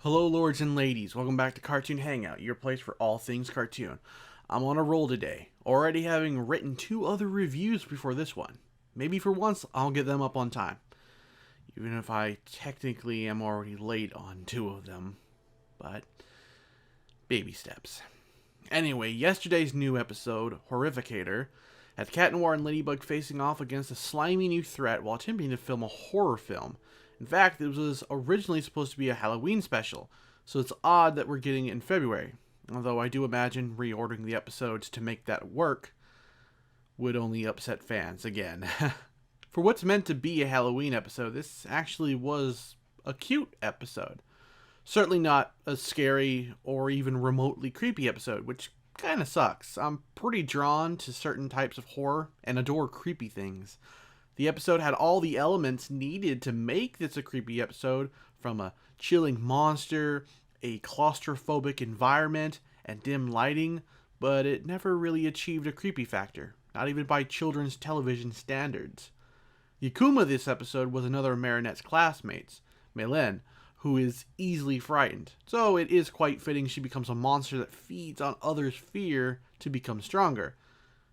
Hello lords and ladies, welcome back to Cartoon Hangout, your place for all things cartoon. I'm on a roll today, already having written 2 other reviews before this one. Maybe for once I'll get them up on time. Even if I technically am already late on 2 of them. But, baby steps. Anyway, yesterday's new episode, Horrificator, had Cat Noir and Ladybug facing off against a slimy new threat while attempting to film a horror film. In fact, it was originally supposed to be a Halloween special, so it's odd that we're getting it in February. Although I do imagine reordering the episodes to make that work would only upset fans again. For what's meant to be a Halloween episode, this actually was a cute episode. Certainly not a scary or even remotely creepy episode, which kind of sucks. I'm pretty drawn to certain types of horror and adore creepy things. The episode had all the elements needed to make this a creepy episode, from a chilling monster, a claustrophobic environment, and dim lighting, but it never really achieved a creepy factor, not even by children's television standards. The Akuma this episode was another of Marinette's classmates, Maylin, who is easily frightened, so it is quite fitting she becomes a monster that feeds on others' fear to become stronger.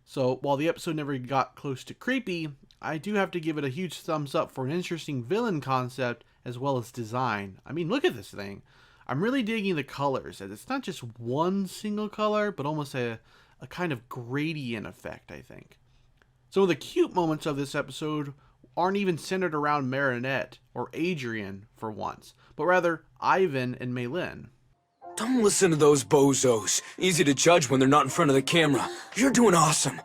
So while the episode never got close to creepy, I do have to give it a huge thumbs up for an interesting villain concept as well as design. I mean, look at this thing. I'm really digging the colors, as it's not just one single color, but almost a kind of gradient effect, I think. Some of the cute moments of this episode aren't even centered around Marinette or Adrian for once, but rather Ivan and Maylin. Don't listen to those bozos. Easy to judge when they're not in front of the camera. You're doing awesome.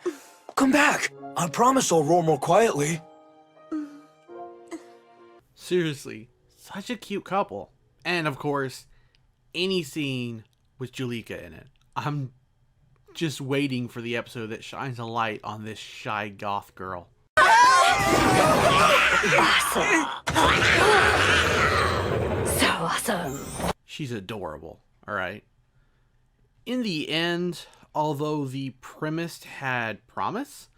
Come back. I promise I'll roar more quietly. Seriously, such a cute couple. And of course, any scene with Julika in it. I'm just waiting for the episode that shines a light on this shy goth girl. Awesome. So awesome. She's adorable, alright? In the end, although the premise had promise,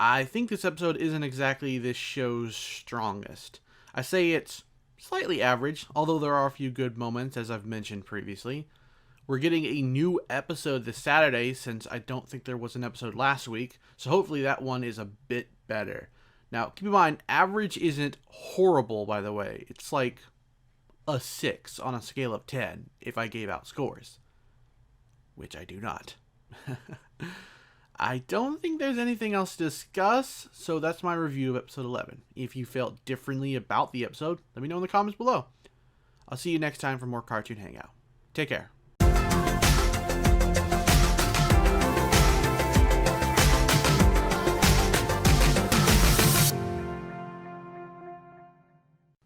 I think this episode isn't exactly this show's strongest. I say it's slightly average, although there are a few good moments, as I've mentioned previously. We're getting a new episode this Saturday, since I don't think there was an episode last week, so hopefully that one is a bit better. Now, keep in mind, average isn't horrible, by the way. It's like a 6 on a scale of 10 if I gave out scores. Which I do not. I don't think there's anything else to discuss, so that's my review of episode 11. If you felt differently about the episode, let me know in the comments below. I'll see you next time for more Cartoon Hangout. Take care.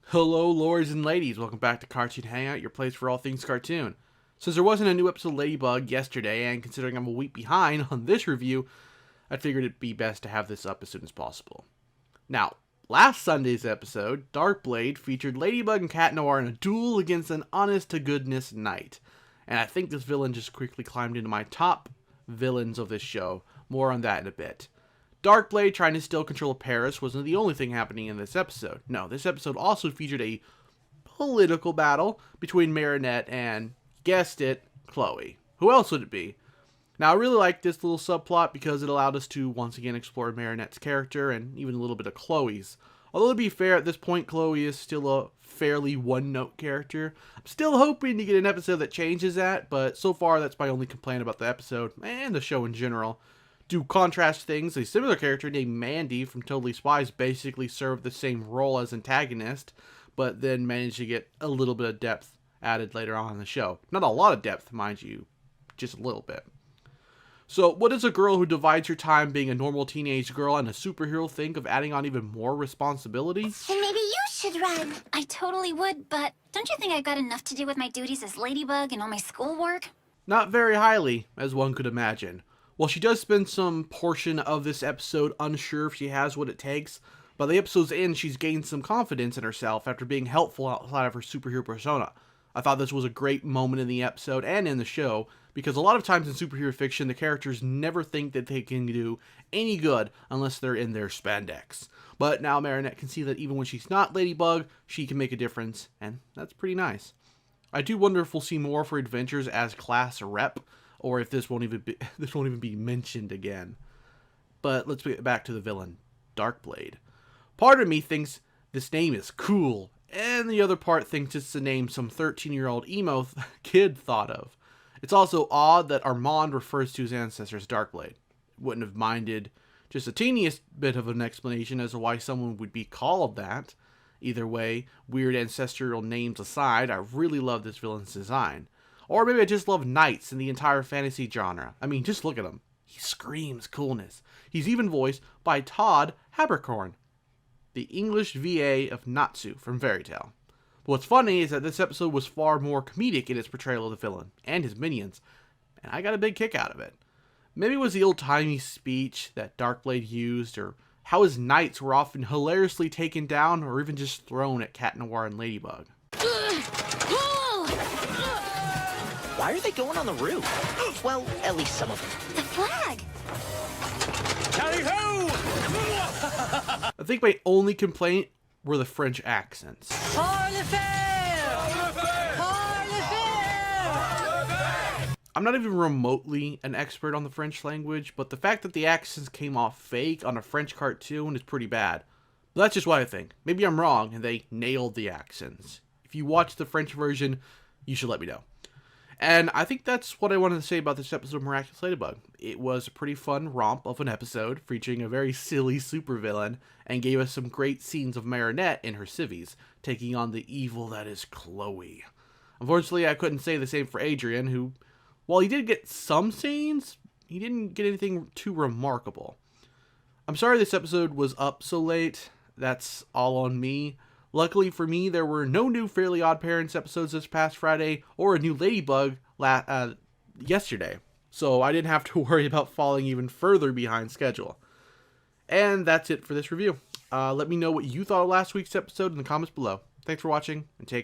Hello lords and ladies, welcome back to Cartoon Hangout, your place for all things cartoon. Since there wasn't a new episode of Ladybug yesterday, and considering I'm a week behind on this review, I figured it'd be best to have this up as soon as possible. Now, last Sunday's episode, Darkblade, featured Ladybug and Cat Noir in a duel against an honest-to-goodness knight. And I think this villain just quickly climbed into my top villains of this show. More on that in a bit. Darkblade trying to steal control of Paris wasn't the only thing happening in this episode. No, this episode also featured a political battle between Marinette and, guessed it, Chloe. Who else would it be? Now, I really like this little subplot because it allowed us to once again explore Marinette's character and even a little bit of Chloe's. Although to be fair, at this point, Chloe is still a fairly one-note character. I'm still hoping to get an episode that changes that, but so far that's my only complaint about the episode and the show in general. To contrast things, a similar character named Mandy from Totally Spies basically served the same role as antagonist, but then managed to get a little bit of depth added later on in the show. Not a lot of depth, mind you, just a little bit. So, what does a girl who divides her time being a normal teenage girl and a superhero think of adding on even more responsibility? Then maybe you should run. I totally would, but don't you think I've got enough to do with my duties as Ladybug and all my schoolwork? Not very highly, as one could imagine. While she does spend some portion of this episode unsure if she has what it takes, by the episode's end she's gained some confidence in herself after being helpful outside of her superhero persona. I thought this was a great moment in the episode and in the show, because a lot of times in superhero fiction the characters never think that they can do any good unless they're in their spandex. But now Marinette can see that even when she's not Ladybug, she can make a difference, and that's pretty nice. I do wonder if we'll see more of her adventures as class rep, or if this won't even be mentioned again. But let's get back to the villain, Darkblade. Part of me thinks this name is cool, and the other part thinks it's the name some 13-year-old emo kid thought of. It's also odd that Armand refers to his ancestor as Darkblade. Wouldn't have minded just the teeniest bit of an explanation as to why someone would be called that. Either way, weird ancestral names aside, I really love this villain's design. Or maybe I just love knights in the entire fantasy genre. I mean, just look at him. He screams coolness. He's even voiced by Todd Haberkorn, the English VA of Natsu from Fairy Tail. What's funny is that this episode was far more comedic in its portrayal of the villain and his minions, and I got a big kick out of it. Maybe it was the old-timey speech that Darkblade used, or how his knights were often hilariously taken down or even just thrown at Cat Noir and Ladybug. Why are they going on the roof? Well, at least some of them. The flag! Tally-ho! I think my only complaint were the French accents. I'm not even remotely an expert on the French language, but the fact that the accents came off fake on a French cartoon is pretty bad. But that's just what I think. Maybe I'm wrong and they nailed the accents. If you watch the French version, you should let me know. And I think that's what I wanted to say about this episode of Miraculous Ladybug. It was a pretty fun romp of an episode featuring a very silly supervillain and gave us some great scenes of Marinette in her civvies, taking on the evil that is Chloe. Unfortunately, I couldn't say the same for Adrian, who, while he did get some scenes, he didn't get anything too remarkable. I'm sorry this episode was up so late. That's all on me. Luckily for me, there were no new Fairly OddParents episodes this past Friday, or a new Ladybug yesterday, so I didn't have to worry about falling even further behind schedule. And that's it for this review. Let me know what you thought of last week's episode in the comments below. Thanks for watching, and take care.